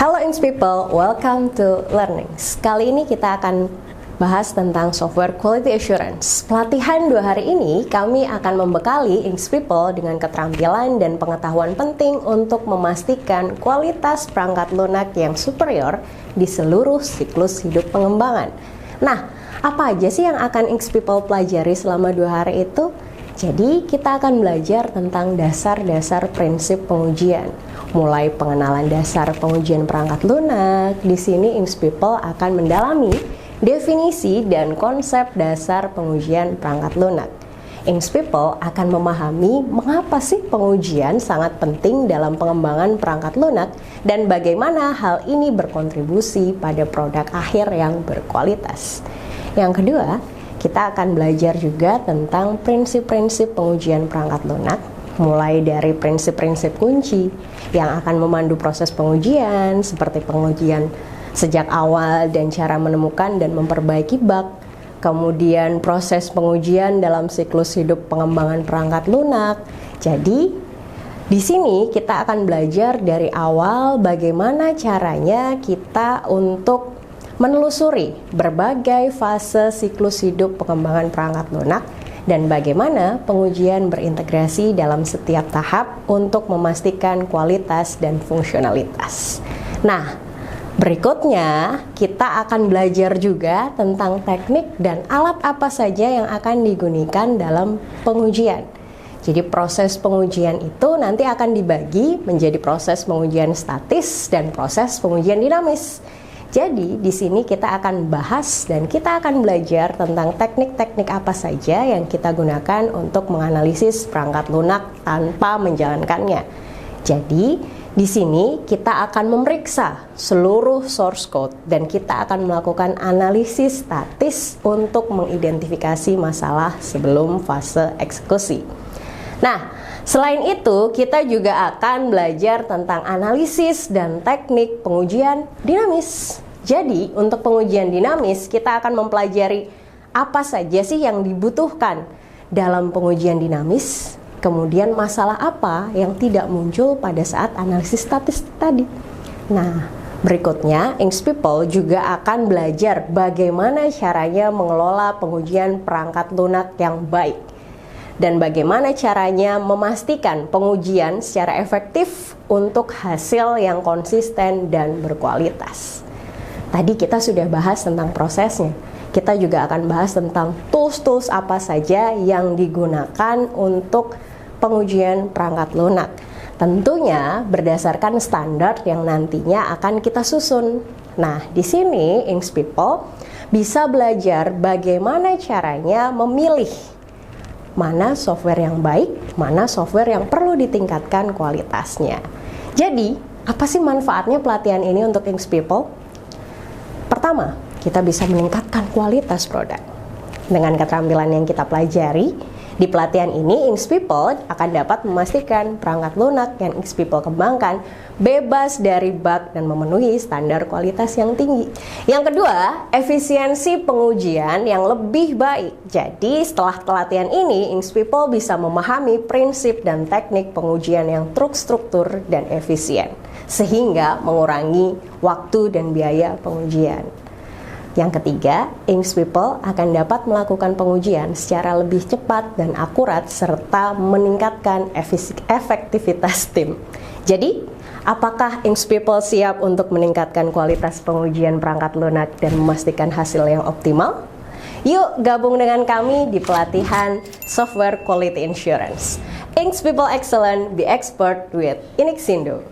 Halo Inks People, welcome to Learnings. Kali ini kita akan bahas tentang software quality assurance. Pelatihan 2 hari ini kami akan membekali Inks People dengan keterampilan dan pengetahuan penting untuk memastikan kualitas perangkat lunak yang superior di seluruh siklus hidup pengembangan. Nah, apa aja sih yang akan Inks People pelajari selama 2 hari itu? Jadi kita akan belajar tentang dasar-dasar prinsip pengujian. Mulai pengenalan dasar pengujian perangkat lunak. Di sini Inks People akan mendalami definisi dan konsep dasar pengujian perangkat lunak. Inks People akan memahami mengapa sih pengujian sangat penting dalam pengembangan perangkat lunak dan bagaimana hal ini berkontribusi pada produk akhir yang berkualitas. Yang kedua, kita akan belajar juga tentang prinsip-prinsip pengujian perangkat lunak, mulai dari prinsip-prinsip kunci yang akan memandu proses pengujian, seperti pengujian sejak awal dan cara menemukan dan memperbaiki bug, kemudian proses pengujian dalam siklus hidup pengembangan perangkat lunak. Jadi, di sini kita akan belajar dari awal bagaimana caranya kita untuk menelusuri berbagai fase siklus hidup pengembangan perangkat lunak dan bagaimana pengujian berintegrasi dalam setiap tahap untuk memastikan kualitas dan fungsionalitas. Nah, berikutnya kita akan belajar juga tentang teknik dan alat apa saja yang akan digunakan dalam pengujian. Jadi proses pengujian itu nanti akan dibagi menjadi proses pengujian statis dan proses pengujian dinamis. Jadi di sini kita akan bahas dan kita akan belajar tentang teknik-teknik apa saja yang kita gunakan untuk menganalisis perangkat lunak tanpa menjalankannya. Jadi di sini kita akan memeriksa seluruh source code dan kita akan melakukan analisis statis untuk mengidentifikasi masalah sebelum fase eksekusi. Nah, selain itu kita juga akan belajar tentang analisis dan teknik pengujian dinamis. Jadi untuk pengujian dinamis kita akan mempelajari apa saja sih yang dibutuhkan dalam pengujian dinamis, kemudian masalah apa yang tidak muncul pada saat analisis statis tadi. Nah, berikutnya Inks People juga akan belajar bagaimana caranya mengelola pengujian perangkat lunak yang baik dan bagaimana caranya memastikan pengujian secara efektif untuk hasil yang konsisten dan berkualitas. Tadi kita sudah bahas tentang prosesnya. Kita juga akan bahas tentang tools-tools apa saja yang digunakan untuk pengujian perangkat lunak. Tentunya berdasarkan standar yang nantinya akan kita susun. Nah, di sini Inks People bisa belajar bagaimana caranya memilih mana software yang baik, mana software yang perlu ditingkatkan kualitasnya. Jadi, apa sih manfaatnya pelatihan ini untuk Inks People? Pertama, kita bisa meningkatkan kualitas produk. Dengan keterampilan yang kita pelajari, di pelatihan ini Inks People akan dapat memastikan perangkat lunak yang Inks People kembangkan bebas dari bug dan memenuhi standar kualitas yang tinggi. Yang kedua, efisiensi pengujian yang lebih baik. Jadi setelah pelatihan ini, Inks People bisa memahami prinsip dan teknik pengujian yang terstruktur dan efisien, sehingga mengurangi waktu dan biaya pengujian. Yang ketiga, Inks People akan dapat melakukan pengujian secara lebih cepat dan akurat serta meningkatkan efektivitas tim. Jadi, apakah Inks People siap untuk meningkatkan kualitas pengujian perangkat lunak dan memastikan hasil yang optimal? Yuk gabung dengan kami di pelatihan Software Quality Assurance. Inks People Excellent, be expert with Inixindo.